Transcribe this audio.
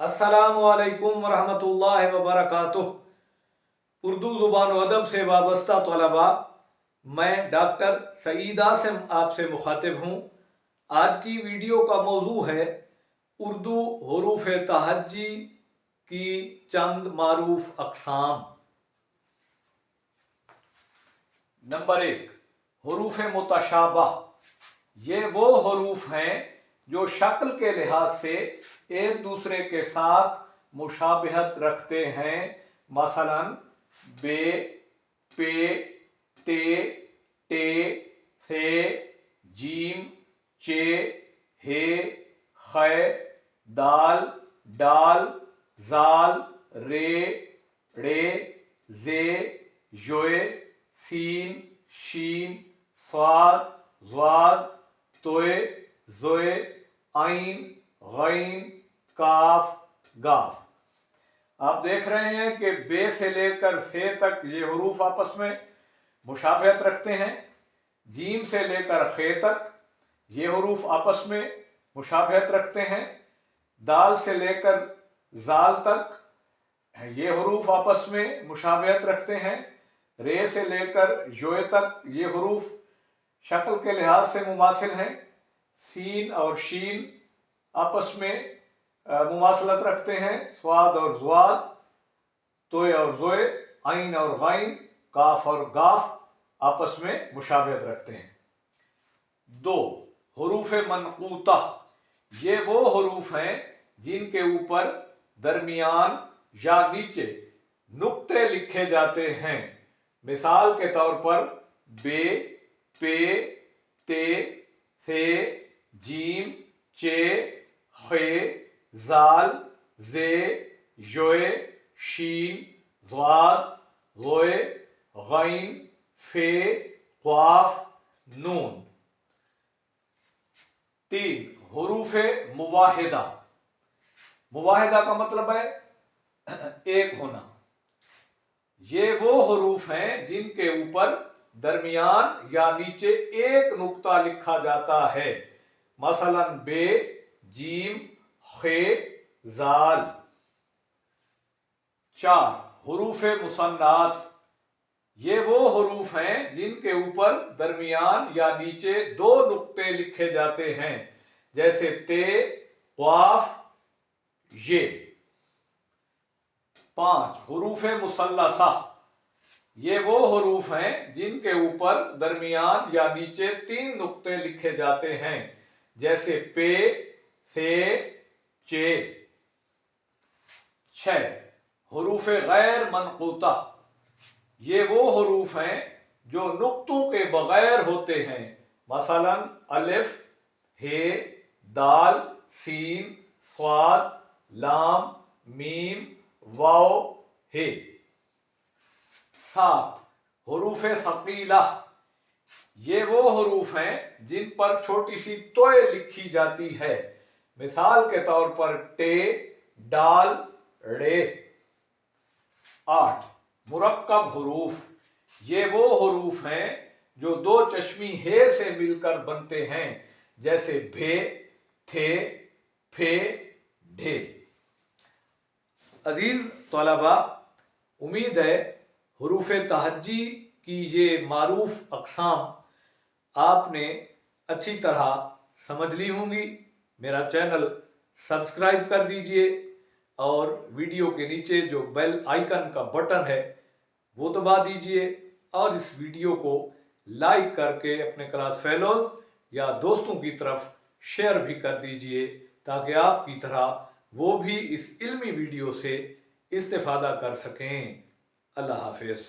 अस्सलामु अलैकुम वरहमतुल्लाहि वबरकातुह। उर्दू ज़ुबान व अदब से वाबस्ता तलबा, मैं डॉक्टर सईद आसिम आपसे मुखातिब हूँ। आज की वीडियो का मौजू है उर्दू हरूफ तहज्जी की चंद मारूफ अक़साम। नंबर 1, हरूफ मुतशाबह। ये वो हरूफ हैं जो शक्ल के लिहाज से एक दूसरे के साथ मुशाबहत रखते हैं। मसलन बे, पे, ते, टे, थे, जीम, चे, हे, खे, दाल, डाल, जाल, रे, ड़े, जे, योए, सीन, शीन, स्वाद, ज़्वाद, तोए, ज़ोए, आइन, गईन, काफ, गाफ। आप देख रहे हैं कि बे से लेकर से तक ये हरूफ आपस में मुशाबहत रखते हैं। जीम से लेकर खे तक ये हरूफ आपस में मुशाबहत रखते हैं। दाल से लेकर जाल तक ये हरूफ आपस में मुशाबहत रखते हैं। रे से लेकर योए तक ये हरूफ शक्ल के लिहाज से मुमासिल हैं। सीन और शीन आपस में मुमासलत रखते हैं। स्वाद और ज़्वाद, तोए और ज़ोए, आइन और गाइन, काफ और गाफ आपस में मुशाबहत रखते हैं। 2, हरूफ मनक़ूता। ये वो हरूफ हैं जिनके ऊपर दरमियान या नीचे नुक्ते लिखे जाते हैं। मिसाल के तौर पर बे, पे, ते, थे, जीम, चे, खे, जाल, जे, योए, शीन, ज़्वाद, ज़ोए, गईन, फे, क़ाफ, नून। 3, हरूफ मुवाहिदा। मुवाहिदा का मतलब है एक होना। ये वो हरूफ हैं जिनके ऊपर दरमियान या नीचे एक नुक्ता लिखा जाता है। मसलन बे, जीम, खे, जाल। 4, हरूफ मुसन्नात। ये वो हरूफ हैं जिनके ऊपर दरमियान या नीचे 2 नुक्ते लिखे जाते हैं, जैसे ते, क़ाफ, ये। 5, हरूफ मुसल्लसा। ये वो हरूफ हैं जिनके ऊपर दरमियान या नीचे 3 नुक्ते लिखे जाते हैं, जैसे पे, से, चे। 6, हरूफ गैर मनक़ूता। ये वो हरूफ हैं जो नुक्तों के बगैर होते हैं। मसलन अलिफ, हे, दाल, सीन, स्वाद, लाम, मीम, वाव, हे। 7, हरूफ सकीला। ये वो हरूफ हैं जिन पर छोटी सी तोए लिखी जाती है। मिसाल के तौर पर टे, डाल, ड़े। 8, मुरक्कब हरूफ। ये वो हरूफ हैं जो 2 चश्मी हे से मिलकर बनते हैं, जैसे भे, थे, फे, ढे। अजीज तलबा, उम्मीद है हरूफ तहज्जी की ये मारूफ अक़साम आपने अच्छी तरह समझ ली होंगी। मेरा चैनल सब्सक्राइब कर दीजिए और वीडियो के नीचे जो बेल आइकन का बटन है वो दबा दीजिए, और इस वीडियो को लाइक करके अपने क्लास फेलोज या दोस्तों की तरफ शेयर भी कर दीजिए, ताकि आपकी तरह वो भी इस इल्मी वीडियो से इस्तेफादा कर सकें। अल्लाह हाफिज़।